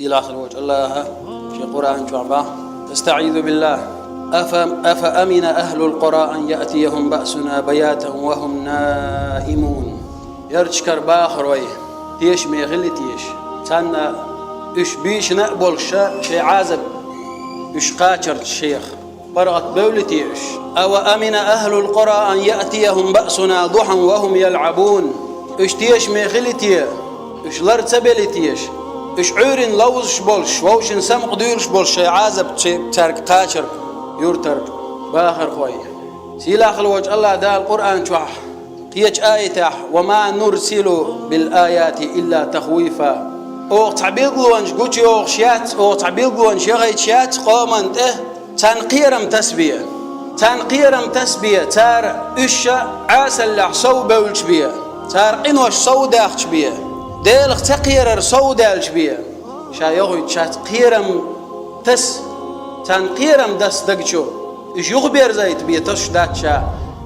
سيلاخ الوجه الله في قرآن جعبة. استعيذ بالله. أفأمن أهل القرى أن يأتيهم بأسنا بياتا وهم نائمون. يرشكر باخروي تيش ميغلي تيش تانا إش بيش نقبل شي عازب إش قاتر الشيخ برغت بولتيش. أو أمن أهل القرى أن يأتيهم بأسنا ضحى وهم يلعبون. إش تيش ميغلي تيه إش لرتبلي تيش إش عورين لوزش بولش ووشن سمق ديرش بولش شي عازب تارك قاتر يورتر باخر خوي سيلاخ الوجه الله دا القرآن شوح قيج آية وما نرسل بالآيات إلا تخويفا. أو تعبيقلوانش قوتي أو شيات أو تعبيقلوانش يغيت شيات قومنت تنقيرم تسبية تار إشا عاسل لح صوبة بيه تار قنوش صوداخش بيه ديلخ تقيرر صودالش بيه شا يغيت شات قيرم تنقيرم دس دقشو إيش يخبر زيت بيتش داتشا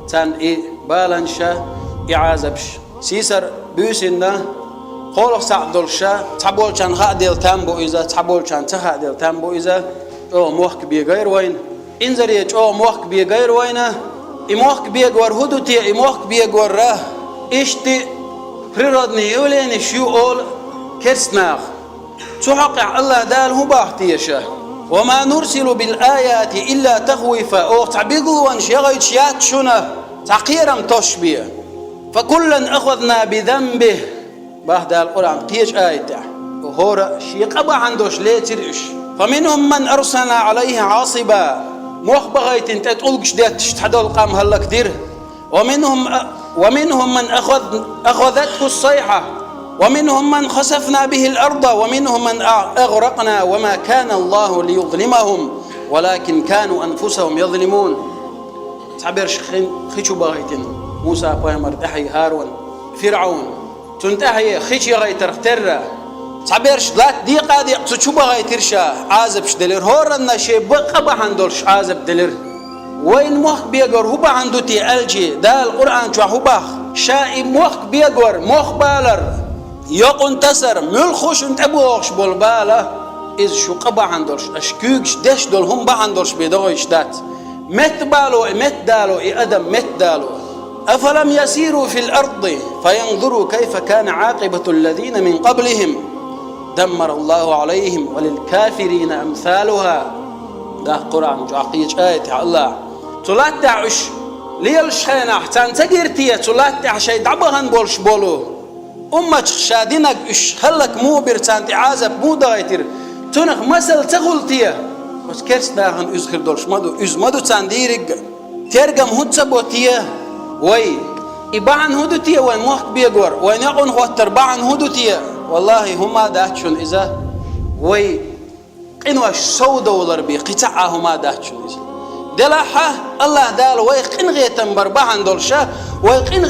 تن بالانشا إعازبش سيسر بيسنا قولك سعدلشا تحبول كان خادل تامبو إذا تحبول كان تخادل تامبو إذا أو موحك بيغير وين إنزريج أو موحك بيغير وينه إموحك بيغور هدوتي إموحك بيغور راه إشتي بريرادني يولين شو أول كرسناخ تحقق الله دال هو باختيشة. وما نرسل بالآيات إلا تخويفا أو تعبيقوا وانش يغيت شيات شنا تعقيرا تشبيه فكلا أخذنا بذنبه بعد القرآن قيش آيته وهو شيء قبع عندوش ليه تريش. فمنهم من أرسلنا عليه عاصبا مخبغيت انت تقولكش ديت تشتحدوا القام هلا كدير. ومنهم من أخذته الصيحة ومنهم من خسفنا به الأرض ومنهم من أغرقنا وما كان الله ليظلمهم ولكن كانوا أنفسهم يظلمون. تعبيرش خيشو بغيتن موسى بيامر تحي هارون فرعون تنتحي خيشي غيتر اختر تعبيرش لا دي قادي تشو بغيترشا عازبش دلير هورنا شي بقى بحندولش عازب دلير وين موخ بيقر هو بحندو تي ألجي دا القرآن شو هو باخ شائي موخ بيقر موخ بالر يقون تسر ملخوش انت ابوغش بالبالة إذ شو قبع عندولش أشكوكش دش دول هم بعندولش بيدوغش دات مت دالو أدم مت دالو. أفلم يسيروا في الأرض فينظروا كيف كان عاقبة الذين من قبلهم دمر الله عليهم وللكافرين أمثالها. ده قرآن جاقيج آية الله تلاتعش ليلش خينا حتى تقيرتية تلاتع شي دعبهن بولش بولو أمك شادينك إش هلك مو برتان تعازب مو دايتر تنخ مثل تغلطيه بس كرس داهن إزخر دولش مدو تانديرك ترجم هتسبوتيه وي إبان هدوتيه وين موحك بيجور وين يقون خوتر بان هدوتيه والله هما داتشون إذا وي قنوش $100 بي قطعة هما داتشون إذا دلحة الله دال ويقن غيتن بربعن دولشة ويقن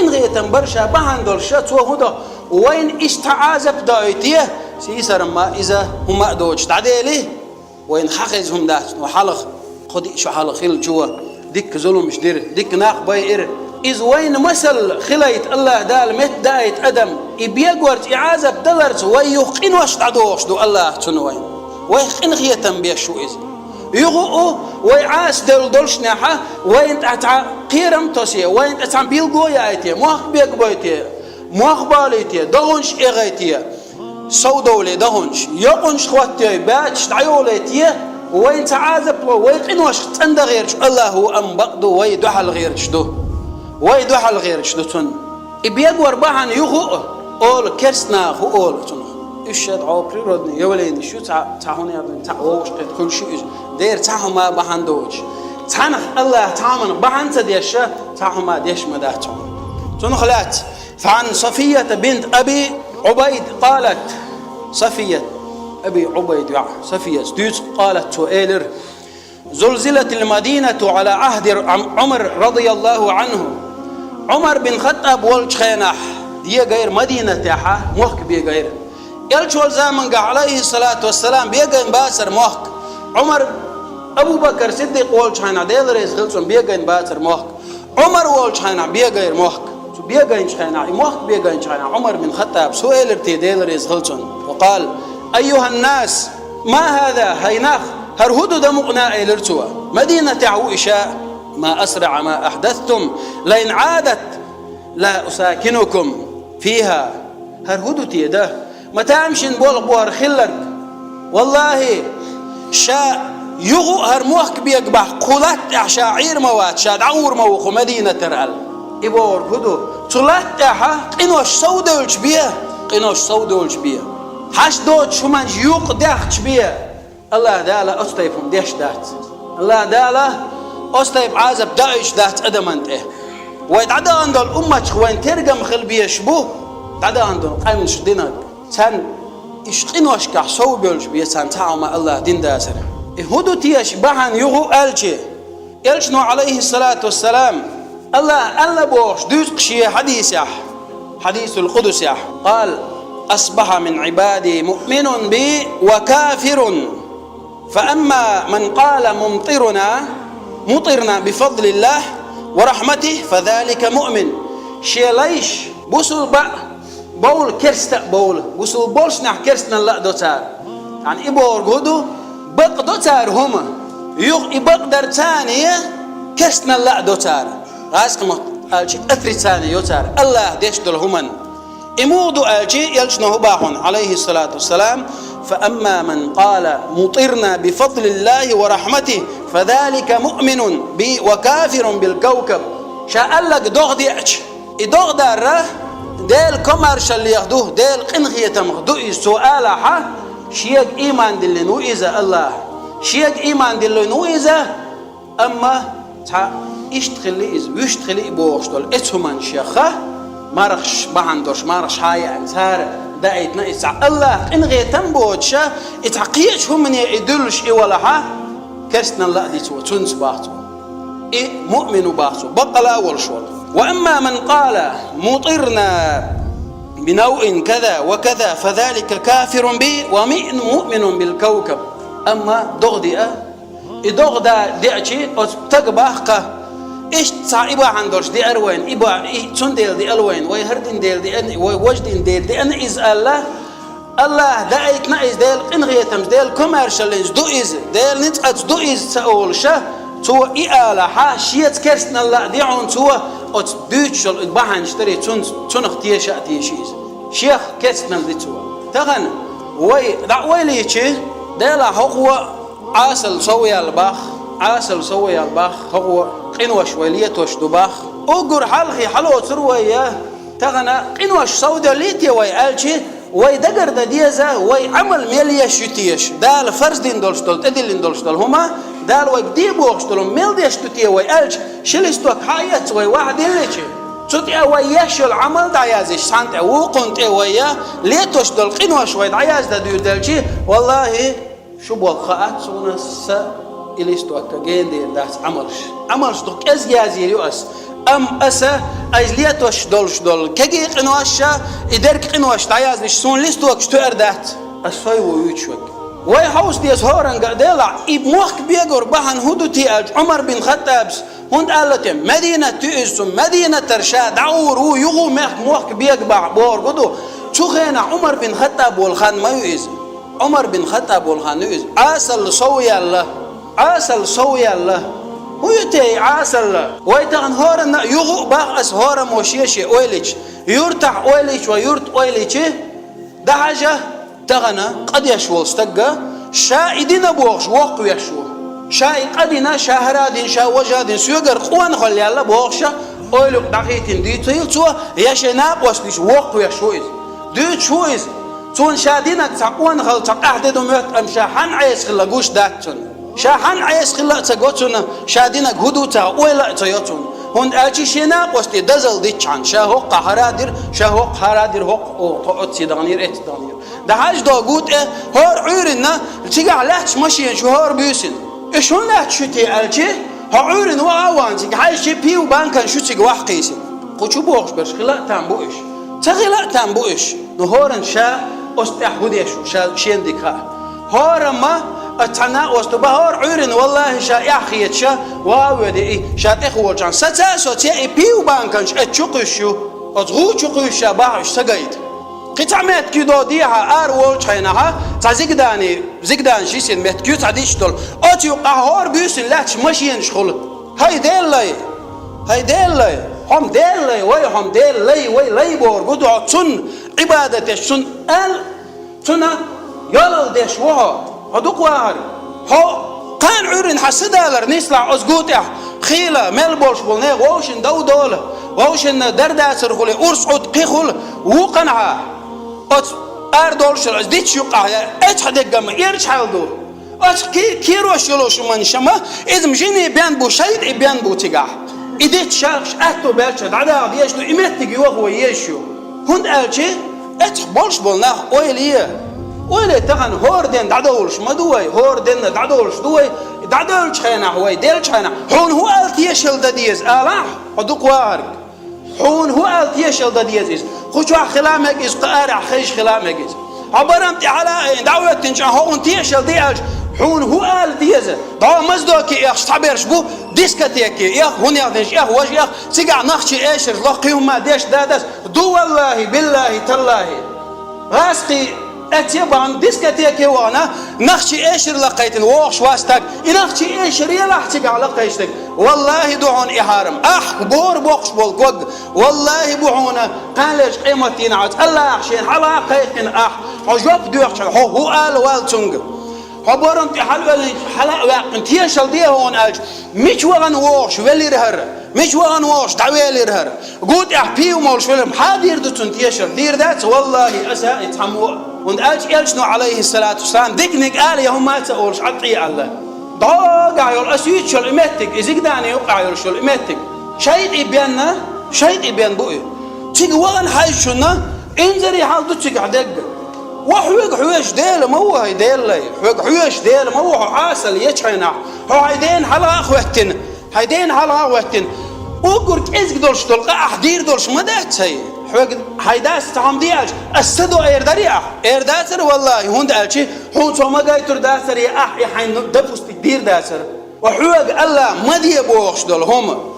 غيتن برشا بعن دولشة توهدا وين استعازب دايتيه سيسر ما إذا هم أدوج تعديله وين حقزهم دات وحلق خدي شو حلق خيل جوا ديك ظلم مش دير ديك ناق باير إذ وين مثل خليت الله دال مت دايت أدم يبيجورت إعازب دلرت ويقن واش تعدوش دو الله تنوين ويقن خيتن بيشو إذا يغو ويعاس دولش ناحة وين تعتع قيرم توسيه وين تعتع بيلجويا أيتيه موخ بيجبويتيه موخ باليتيه دونش إغيتيه صودولي دهونش يقونش خواتي باتش تعيوليتيه وين تعازب ويقنوش تندغيرش الله أنبقدو ويدوح الغيرش دو ويدوح الغيرش دو تن إبيقور بحن يغو أول كرسنا هو أول تن إشهد عوبري ردني يولين شو تعهوني أبن تعوش كل شيء دير تعهما بحن دوش تنخ الله تعمن بحن تديشة تعهما ديش مداتهم تنخلات فعن صفية بنت أبي عبيد قالت صفية أبي عبيد صفية قالت سؤالر زلزلت المدينة على عهد عمر رضي الله عنه عمر بن خطاب والشخينح دي غير مدينة تاعها موحك بي غير يلشول زامن عليه الصلاة والسلام بيغين باسر موحك عمر أبو بكر صديق والشخينح دي غير يسغلسون بيغين باسر موحك عمر والشخينح بيغير موحك بيجاينش خينا إموخ بيجاينش خينا عمر بن الخطاب سؤال ارتديل ريزغلتون وقال أيها الناس ما هذا هيناخ هرهدو دمقنا إلرتوا مدينة عوئشاء ما أسرع ما أحدثتم لئن عادت لا أساكنكم فيها هرهدو تيده متى أمشن بوغ خلك والله شاء يغو هرموخ بيقبح قولات شاعير موات شاد عور موخ مدينة ترعل إبور هدو طلات أحا قنوش سودولش بيه قنوش سودولش بيه حش دوت شمان يوق داخش بيه الله دالا أستيفهم ديش دات الله دالا أستيف عازب دايش دات أدمانت ويتعدى عندو الأمة وين ترقم خلبيه شبوه تعدى عندو قيمش دينك تان إش قنوش كح سودولش بيه تان تعوما الله دين داسر هدو تيش بحن يغو ألشي إلشنو عليه الصلاة والسلام الله بوش دوس قشي حديث القدس قال أصبح من عبادي مؤمن بي وكافر فأما من قال مطرنا بفضل الله ورحمته فذلك مؤمن شيليش بوصل بول كرست بول بوصل بولش نح كرستنا لا دوتار يعني إبور هدو بق دوتار هما يبقدر تانية كرستنا لا دوتار غاسكم ألشي أثري تاني يوتار الله ديش دول همن إمودو ألشي يلشنه باهن عليه الصلاة والسلام فأما من قال مطرنا بفضل الله ورحمته فذلك مؤمن بي وكافر بالكوكب شاء لك دوغ ديعش إدوغ داره ديل كومارش اللي ياخدوه ديل قنخية تمخدوه سؤال حا شيك إيمان دل نوئزة الله شيك إيمان دل نوئزة أما إيش تخلي إز ويش تخلي بوش دول إتهمن شيخه مارخش بهندوش مارخش هاي أنثار دايتنا إسع الله إن غيتم بوتشا إتحقيش هم من يدلش ولا ها كرسنا الله دي تو تنس باختو مؤمن باختو بقى أول شغل وأما من قال مطرنا بنوع كذا وكذا فذلك كافر به ومؤمن بالكوكب أما دغدئة إدغدا دعشي تقباحقة إيش صعيبة عندوش دي أروين إبا تنديل دي ألوين ويهردين ديل دي أن ووجدين ديل دي أن إز الله دايت نايز ديل إنغيتمز ديل كوميرشالينز دو إز ديل نتقت دو إز سأول شا تو إيالا حا شيت كرسنا الله ديعون تو أت بيتشل إباحن اشتري تنخ تيشا تيشيز شيخ كرسنا دي تو تغن وي ليشي ديلا هو عاسل سوي الباخ هو قنوش وليتوش دباخ أجر حلخي حلو ترويه تغنى قنوش سودا ليتي ويالشي ويدقر دديزا ويعمل ميليش يتيش دال فرز دين دولشتول تدلين دولشتول هما دال ويقدي بوغشتول ميلديش تتيه ويالش شلستوك حيات ويواحد يليشي تتيه وياش العمل دعيازيش سانت وقنت ويا ليتوش دول قنوش ويدعياز داديو دالشي والله شو بوخات سونس إليستو أكجين دير داس عملش دوك إزجازي يؤس أسا أجليتوش دول كجي قنواشا إدرك قنواش تعياز مش سون ليستو أكشتو أردات أسفاي ويوتشوك وي حوس ديس هورن قديلا إبموخ بيجور بحن هدو تياج عمر بن خطابس هند قالتهم مدينة تؤسم مدينة ترشاد عور ويغو موخ بيجبع بور قدو تخينا عمر بن خطاب والخان ما يؤز عمر بن خطاب والخان يؤز عاسل صوي الله هو يتي عاسل ويتغن هورنا يغو باقس هورا موشيشي اويليش يرتح اويليش ويرت اويليش ده حاجة تغنى قد يشوال استقى شائدين بوغش وقو يشوال شائد قدنا شهرادين شاوجادين سيقر قوان خلي الله بوغشا اويلوك دقيتين دي تيلتوا يشناب وسليش وقو يشوال دي تشويز تون شادينك تقوان خل تقعددو ميت امشا حن عيس خلاقوش داتون شاحن عيس خلا تقوتنا شادينك هدو تاويلا تيوتون هون أجي شنا قصدي دزل ديتشان شاهوق هرادر هوق أو تقطي دانير دانير ده حاج داقوت هور عيرنا تيجي لهش ماشي شو هور بيسن إيش هون لهش شو تيالشي هعيرن وعوان تيجي حاج شيء بيو بانكن شو تيجي واحد قيسن قشو بوش برش خلا تنبوش تخلا تنبوش نهورن شا أستحودي شو شين ديكها هور ما أتنا واستبهار عيرن والله شا أخيت شا واودي شا إخوة جان ستاسو تي بيو بانكنش أتشقشو أتغوش قيشة باعش سجيد قطع متكي دوديها أرول شينها زقدان شيسين متكي تعديش دول أتيو قهور بيسن لاتش ماشيين شغل هاي ديل هم ديل هم ديل وي لي بور قدو تن عبادة تن تنا يلا ديش وها هدوك واهر هو كان عرين حسدالر نسلع أزقوته خيلة ملبوش بولني ووشن دولة ووشن درداسر خلي أرسعود قيخل وقنعها أردول شل ديتش يقع إيش حدك جم إيش حالدو إيش كيروش يلوش من شما إذا مجيني بيان بو شيء بيان بو تجاه إديت شاش أتو بيرشد عدا بيش تو إمت تجيوه هو يشيو هند ألشي إيش بولش بولنا ويلي تغن هوردن دعدولش ما دوي هوردن دعدولش دوي دعدولش خينا هوي ديلش خينا حون هو ألتيشل دديز آلاح هدوك وارك حون هو ألتيشل دديز خوش واحد خلامك إز قارع خيش خلامك إز عبرمت على دعوة تنجح هون تيشل ديالش حون هو ألتيز دعوة مزدوك إيش تعبيرش بو ديسكتيك إيش هون ياخدش إيش وش إيش تيجع نخشي إيش لقيهم ما ديش دادس دو والله بالله تالله غاسقي أتيبان ديسكتيك وانا نخشي إيشر لقيتن ووش واستك نخشي إيشر يلاحتك على قيشتك والله دعون إحارم بور بوقش بولقوق والله بوعونا قالش قيمتين عاد الله أحشين حلا قيقن حجوب دوحش هو قال والتنق حبورن حلا واقن تيشل ديه هون ألج مش وغن ووش ولي رهر مش وغن ووش دعويلي رهر قود أحبيه ومولش فيلم حادير دوتون تيشل دير ذات والله أساء يتحمو und ألشنو عليه الصلاة والسلام ديكنك قال يا هم ما تقولش عطي الله ضاقع يقول أسيد شو الإمتك إذا قداني يوقع يقول شو الإمتك شيء يبيننا شيء يبين بقى تيجي وغن حاج شونا انزري حال دوتك عدق وحوق حوش ديل ما هو هاي ديل لي حوش ديل ما هو عاسل يشحنا هو هيدين حلا أخوتن هيدين حلا أخوتن وقرك إذا قدرش تلقى أحدير دولش ما دهت هاي هيداس تعم ديالش السدو إيرداسر والله هند ألشي حون سو ما قايتر داسر يا يحين دبوست كبير داسر وحوق الله ما ديبوخش دول هم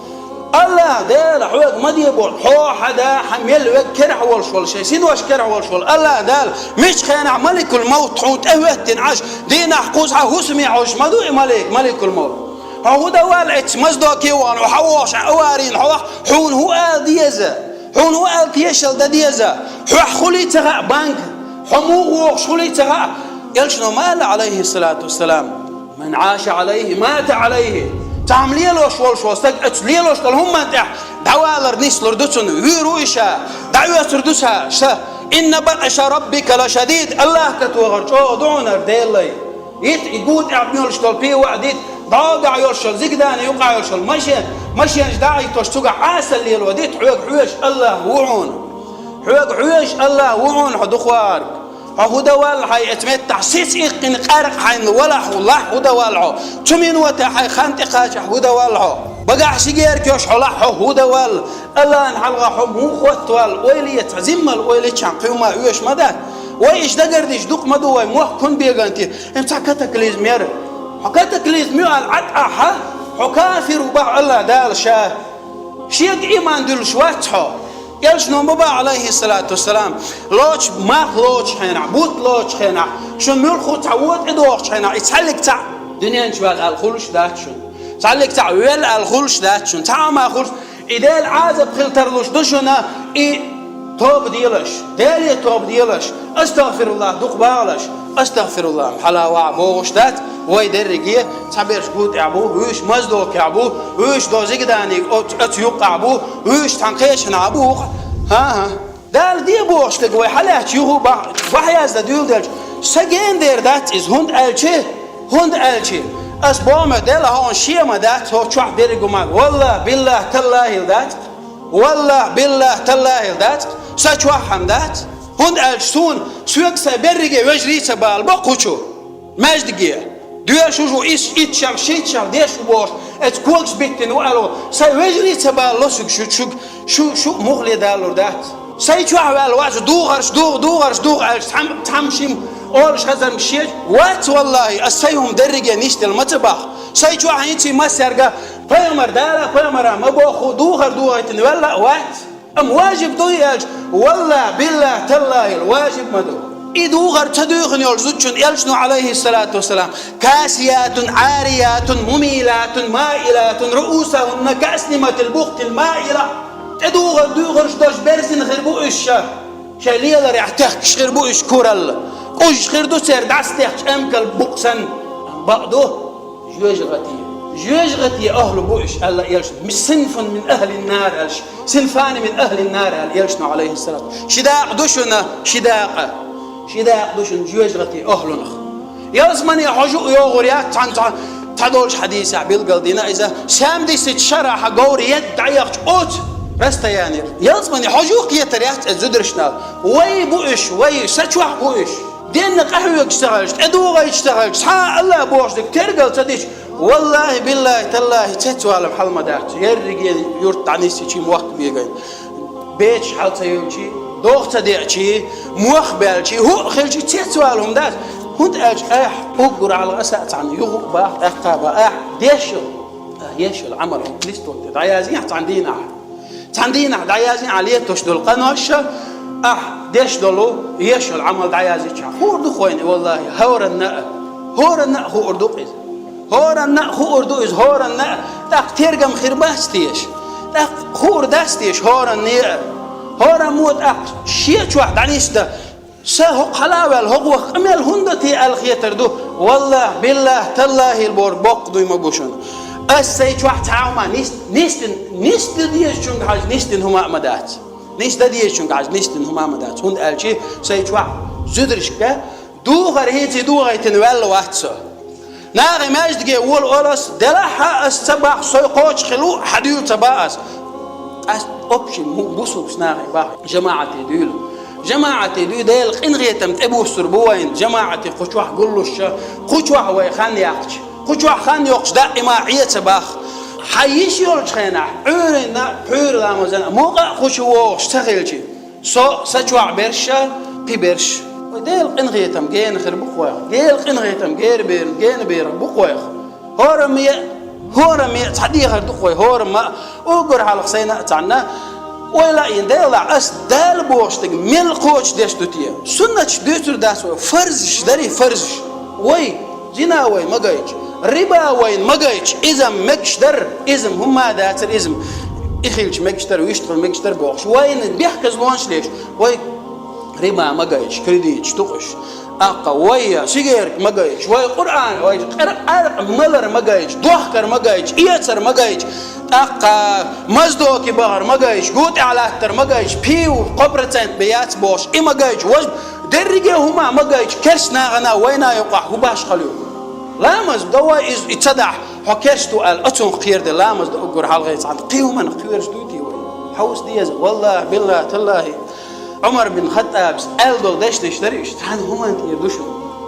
الله دال حوق ما ديبوخ هو حدا حميل وكرح والشول شيء سيدوش كرح والشول الله دال مش خانع ملك الموت حون تهوت تنعش دينا حقوسها هو سميعوش ما دوي ملك الموت هو دوال اتش مزدوكي وان وحوش اوارين حون هو ديزه حون هو الكيشل دديزا حح خلي تغا بانك حمو خلي تغا يلشنو مال عليه الصلاة والسلام من عاش عليه مات عليه تعملي له شوال استقت لي له هم انت دوالر نسلر دوتن ويرويشا دعوة تردسها إن بطش ربك لشديد الله كتوغر شو دعونا ديلي يقود اعبني الشتول بي وعديت ضاقع يرشل زقدان يوقع يرشل مشي داعي تشتوقع عاسل لي الوديت حوش الله وعون حوش الله وعون حدخوارك هو دوال حي اتمتع سيس إقن قارق حين ولح والله هو دوالعو تمين وتا حي خانت قاش هو دوالعو بقع شجير كيوش حلح هو دوال الله نحلغا حم هو خوتوال ويلي يتعزمل ويلي تشانقيوما يوش مدى ويش دقرديش دوق مدوي موح كن بيغانتي امتع كتاكليز مير حكتاكليز مير العدقة حكافر وبع الله دال شاه شيق إيمان دول شواتحو قالش نومبا عليه الصلاة والسلام لوش ما لوش حينا بوت لوش حينا شو ملخو تعود إدوخ حينا يتحلق تاع دنيا نشوال الخلش ذات شون تعلق تاع ويل الخلش ذات شون تاع ما خلش إذا العازب خلترلوش دشنا توب ديلش دالي توب ديلش استغفر الله دوق بالش استغفر الله حلا وعبوش ذات ويدرجيه تعبيرش قوت عبو ويش مزدوك عبو ويش دوزيق داني اتيوق عبو ويش تنقيش نعبو ها دال دي بوش لقوي حلات يهو بحياز دول دلش سجين دير ذات از هند الشي اسبوما دل هون شيما ذات هو شوح ديرجو ما والله بالله تالله ذات والله بالله تالله ذات سچوحم ذات هند الشتون سوق سبرجي وجري تبال بقوچو مجدگيه دوش وجو إيش شيء ديش وبوش اتكولش بيتن وقالوا سيوجري تبالو شو مغلي دالور دات سيجوا على واش دوغرش تمشي اولش هذا مشيت وات والله السيهم درجه نيشت المطبخ سيجوا هينتي مسرغا فيمر دالا فيمر ما بوخو دوغر ولا وات أم واجب دو يلش والله بالله تالله الواجب مدو إدو غر تدوخن يلزوجن يلشنو عليه الصلاة والسلام كاسيات عاريات مميلات مائلات رؤوسهن كأسنمة البخت المائلة إدو غر دوغر شدوش برسن خربو إشا شاليلا ريحتخش خربو إش كورل قوش خردو سير داستيخش أمكال بقسن بعضو جوجغتي أهل بوش الله يلش مش صنف من أهل النار يلش صنفان من أهل النار يلشنو عليه الصلاة شداق دوشنا شداق دوشن جوجغتي أهلنا يلزمني حجو يوغريات تعدولش حديث عبيل قلدينا إذا سام دي ستشرح قوري يدعيخش أوت رستا يعني يلزمني حجوك يتريات الزدرشنا وي بوش وي ستشوح بوش دينك قهوة يشتغلش أدوغة يشتغلش سبحان الله بوشدك ترقل تديش والله بالله تالله تتوالم حال مدارت يرقي يورت عنيسي شي موخ بيقين بيتش حالتا يوشي دوغتا ديعشي موخ بالشي هو خلشي تتوالهم داس هند أج أقر على الغساء عن يغق باح أقابا يشل عمل ليستو دعيازين عندنا دعيازين عليه تشدل قنوشة ديش دولو يشل عمل دعيازي هو أردو خويني والله هور الناء هو أردو إز هور الناء تاق ترقم خرباستيش تاق خور داستيش هور الناء هور موت شيء واحد عنيسته سهق حلاوة هو أمل هندتي الخيتر دو والله بالله تالله البور بقدو يمبوشون السيج واحد تعاوما نيست ديش شنك حاج نيستن هما مدات نيست ديش شنك حاج نيستن هما مدات هند الشي سيج واحد زدرشك دوغر هيتي دوغر تنوال واتسو ناغي ماجد جي وول أولس دلحا السباق سيقوش خلو حديو تباس أبشي بوسو بسناغي باقي جماعتي دو ديل قنغيتم تبو سربوين جماعتي قشوح قلوش قشوح ويخان ياقش قشوح خان يقش دائما عيت باخ حيش يولش خينا عورنا حور لامزنا موقع قشوح اشتغلشي سجوع برشا بيبرش ديل قنغيتم جين خير بقويخ ديل قنغيتم جين بير بقويخ هورمي تحدي غير دقوي هورما اوقر على خسينا تعنا ولا يندلع أس دال بوشتك مل قوش دشتوتيه سنة دشتور داسو فرزش داري فرزش وي زنا وين ما جايش ربا وين ما جايش إذا مكشدر إذا هما داتر إذا إخيلش مكشدر ويشتغل مكشدر بوش وين بيحكز لونش ليش وي ربا ما جايش كريديتش تقش أقوية سيجار ما جايش وي قرآن وي أرق ملر ما جايش دوخكر ما جايش إياتر ما جايش أقا مزدوكي بغر ما جايش قوت إعلاتر ما جايش بيو قبرتين بيات بوش إما جايش وجب درجة هما ما جايش كرسنا غنا وينا يقع هو باش خليو لامز دوا إز يتصدح حكرستو الأتون قير دي لامز دو أقر حلقيت عند قيوما قيرش دوتي وي حوس ديز والله بالله تالله عمر بن خطاب ألدول دشتش دريش تحن هما انت يردوشو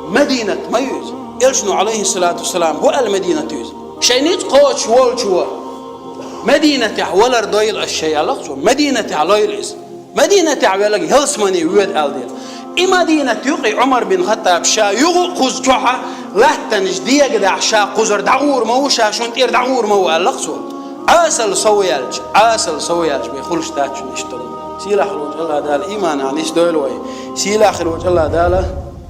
مدينة ميوز إلشنو عليه الصلاة والسلام هو المدينة تيوز شينيت قوش والشوا مدينة ولا ردويل الشيء لقصو مدينة علويل إز مدينة عويلك هلسماني ويد ألديل مدينة يقي عمر بن خطاب شا يغو قز جوحا لحتنج ديق دع شا قزر دعور موشا شنتير دعور مو لقصو عاسل صويالج بيخلش تاتش نشتغل سيلا خلوج الله دال إيمان عنيس دويلوي سيلا خلوج الله دال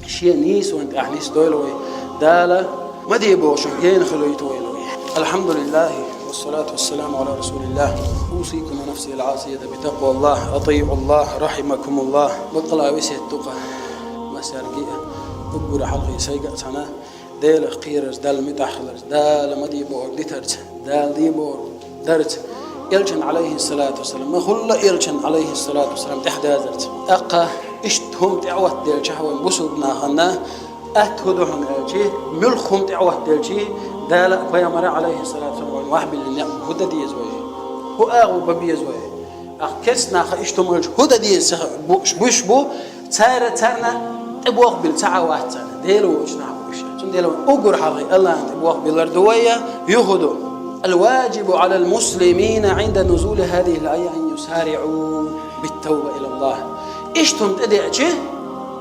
شيء نيس وانت عنيس دويلوي دال ما دي بوشو جين خلوي تويلوي الحمد لله والصلاة والسلام على رسول الله أوصيكم ونفسي العاصية بتقوى الله أطيعوا الله رحمكم الله بقلا وسيت تقى مسارقية بقول حلقي سيقى سنة دال قيرز دال متأخلرز دال ما دي بور ديترز دال دي بور درت يلجن عليه الصلاة والسلام ما خلا يلجن عليه الصلاة والسلام تحدازرت أقا اشتهم تعوت ديل شهوة بسودنا خنا أتهدهم الجي ملخهم تعوت ديل شيء دال بيامر عليه الصلاة والسلام واحد بالنعم هدا دي زوجي هو أغو ببي زوجي أكسنا خاشتهم الج هدا دي بوش بو تارنا تبوق بالتعوات ديلو وشنا بوش ديلو أقر حقي الله تبوق بالردوية يهدو الواجب على المسلمين عند نزول هذه الآية أن يسارعوا بالتوبة إلى الله إشتم تدعجه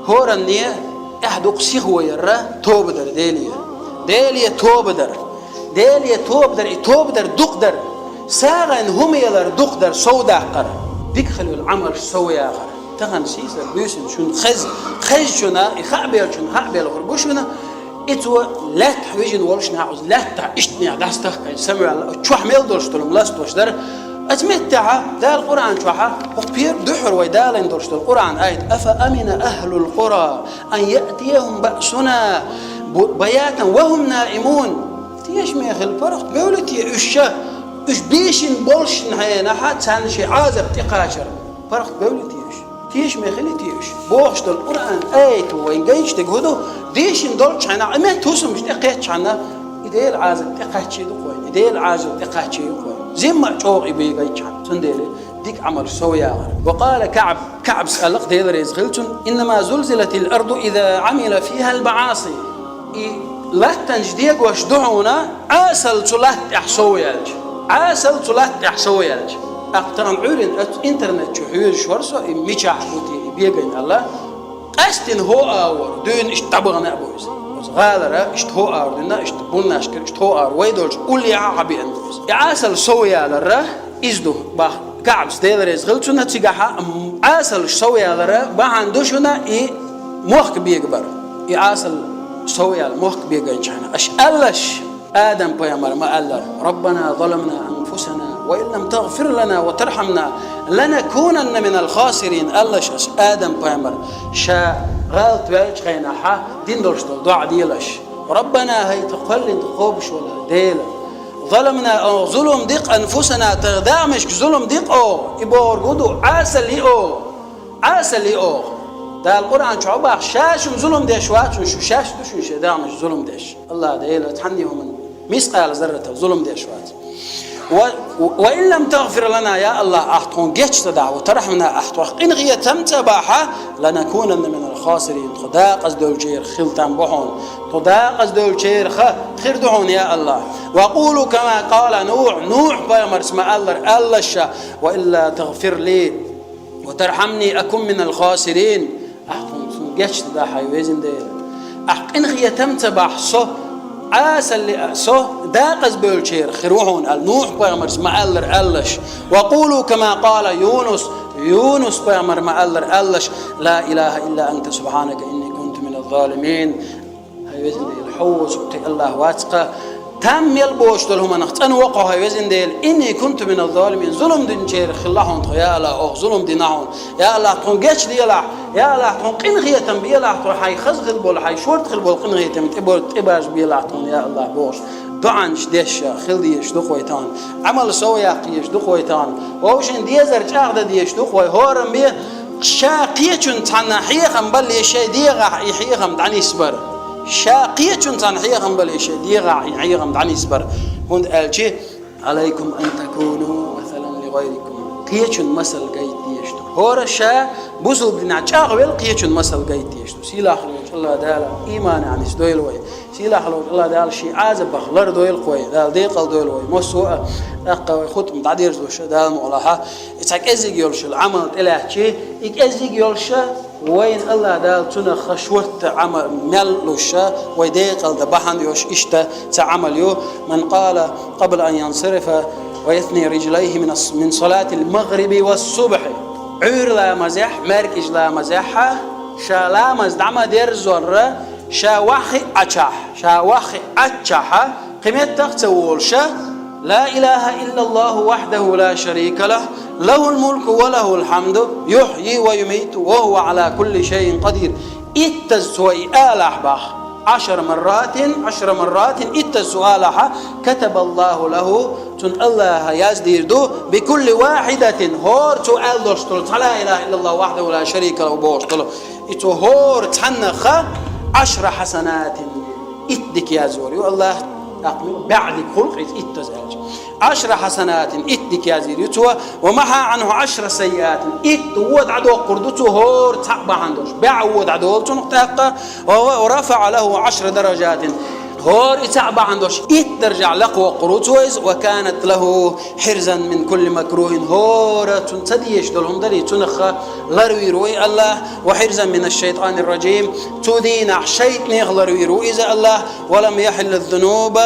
هورا النية أحدق سيخوة يرى توب در ديلية توب در توب در دق در ساغن هم يلر دق در سودا قر ديك خلو العمل سوي يا آخر تغن سيسر بيسن شون خز شنا يخابيل شون خابيل غربوشنا إتوا لا تحويجن ولش نعوز لا تعيشني داستك سمع شو حمل دولش تلم لاست وش در أتمتع ذا القرآن شوحة وبير دحر ويدال دولش القرآن آية أفأمن أهل القرى أن يأتيهم بأسنا بياتا وهم نائمون تيش ميخل فرق بولتي إيش بيشن بولشن هينا حتى هنشي عازب تقاشر فرق بولتي تيش ميخلي تيش بوخش القرآن آية وين جايش تجهده ديشن دولش عنا ما توسم مش تقيتش عنا إذا العازب تقاشي دقوي إذا العازب تقاشي دقوي زي ما شوق يبي جايش عنا تنديله ديك عمل سويا. وقال كعب سألق دير يزغلتن إنما زلزلت الأرض إذا عمل فيها المعاصي لا تنجديك واشدعونا عاسل تلات احسويالج عاسل تلات احسويالج اقترن عورين انترنت شحير شورسو ميشاح بوتي بيجين الله قستن هو اور دون اشتبغنا ابوز غالرا اشتهو اور دنا اشتبولنا اشكر اشتهو اور ويدولج قولي عابي اندوز عاسل سويالر ازدو با كعب ستيلر يزغلتنا تيغاها عاسل سويالر با عندوشنا موخ بيكبر عاسل سوي الموخ بيجانشنا أشألش آدم بيامر ما ألا ربنا ظلمنا أنفسنا وإن لم تغفر لنا وترحمنا لنكونن من الخاسرين. ألش آدم بيامر شا غلط بيش خينا حا دين دولش دعاء ديلش ربنا هي تقل تقوبش ولا ديل ظلمنا ظلم ديق أنفسنا تغدامش ظلم ديق يبور قدو عاسل لي ده القرآن شو عباق شاش ظلم ديش واتشون شو شاش دوشون شدامش ظلم ديش الله ديلا تحنيهم من مسقال ذرته ظلم ديش وات وإن لم تغفر لنا يا الله أحطون جيتش تدع وترحمنا أحطوخ إن غي تمتباحة لنكونن من الخاسرين خدا قصد الجير خلتان بحون خدا قصد الجير خير دعون يا الله. وقولوا كما قال نوح بيامر اسم الله الشا وإلا تغفر لي وترحمني أكون من الخاسرين أحكم جيتش ده حيوزن دير أحق إن غيتم تبحثه عاسل لأسه داقز بولشير خروحون النوح بيامر اسمع ألش. وقولوا كما قال يونس بيامر ما ألش لا إله إلا أنت سبحانك إني كنت من الظالمين. حيوزن دير حوز الله واتقى تام يلبوش دلهم نختن وقع يوزن ديل إني كنت من الظالمين ظلم دين شير خلاهم يا الله ظلم دينهم يا الله تون جيش دي الله يا الله تون قن غيه تنبيه الله تون حي خزغ البول حي شورت خل بول قن غيه تباج بي الله تون يا الله بوش دعنش ديش خليش دو خويتان عمل سويا قيش دو خويتان ووشن ديزر جاغده ديش دو خوي هورم بي شاقيچن تنحيخم بل شي ديغه يحيخم دعني سبر شاقية تنحيهم بالإشي ديغا يحيهم دعني سبر هند ألجي عليكم أن تكونوا مثلا لغيركم قيتشن مسل قيد ديشتو هورا شا بوصل بنا جاغويل قيتشن مسل قيد ديشتو سيلا خلوش الله دالا إيمان يعني سدويل وي سيلا خلوش الله دالا شي عازب بخلر دويل قوي دال ديقل دويل وي موسوء أقوى ختم تعدير دوش دال مغلاها إتاك إزيق يولش العمل إلهي إك إزيق يولش وين الله دال تنا خشورت عمل ملوشة ويديق الذبحان يوش إشتا تعمل يو من قال قبل أن ينصرف ويثني رجليه من صلاة المغرب والصبح عير لا مزح مركز لا مزحة شا لا مزدعم دير زور شا واخي أتشح قمت تقتول شا لا إله إلا الله وحده لا شريك له له الملك وله الحمد يحيي ويميت وهو على كل شيء قدير التسوي آلح 10 مرات التسوي آلح كتب الله له تن الله يزدير دو بكل واحدة هور تؤال دوشتل لا إله إلا الله وحده لا شريك له بوشتل إتو هور تحنخ 10 حسنات إتدك يا زوري والله بعد خلق إتزالج 10 حسنات إتدك يا زيري ومحى عنه 10 سيئات إتود عدو قردته هور تعبى عندوش بعود عدو تنقطع ورفع له 10 درجات هور يتعبى عندوش يترجع لقوى قروتويز وكانت له حرزا من كل مكروه هور تنتديش دولهم دري تنخ لروي روي الله وحرزا من الشيطان الرجيم تدين شيطان يغلروي روي إذا الله ولم يحل الذنوب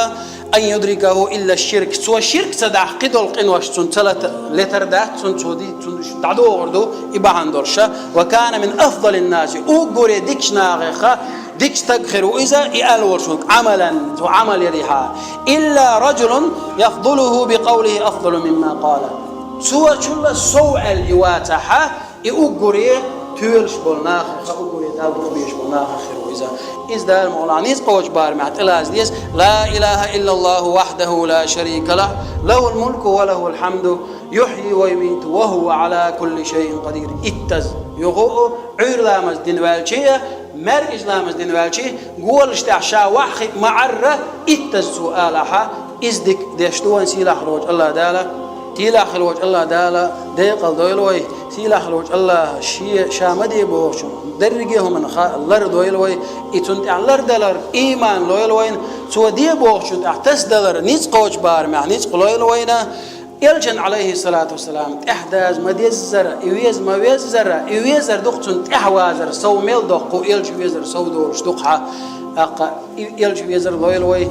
أن يدركه إلا الشرك سوى الشرك سدع قدل قنوش تنتلت لتردات تنتودي تعدو غردو إباهان دورشا وكان من أفضل الناس أقول ديكش ناغيخا ديكش تقخر وإذا إيال ورشنك عملا وعمل يريها إلا رجل يفضله بقوله أفضل مما قال سوى شل سوء الإواتحة أقول تولش بالناخ أقول دالو بيش بالناخ خير إذا المولانيز قوج بار معت ديس لا إله إلا الله وحده لا شريك له له الملك وله الحمد يحيي ويميت وهو على كل شيء قدير اتز يغو عير لامز دين والشيء مرج لامز دين والشيء قول اشتعشا وحي معرة اتز سؤالها إزدك ديشتوان سيلا خروج الله دالا تيلا خروج الله دالا ديقل دويلوي تيلا خروج الله شامدي بوشم درجهم من الله دويلوي إتون الله دلر إيمان لويلوين سو دي بوشم احتس دلر نيز قوج بار مع نيز قلويلوينا يلجن عليه الصلاة والسلام إحداث مديزر يويز ما ويزر يويزر دقتون إحوازر سو ميل دقو يلج ويزر سو دورش دقها يلج ويزر لويلوي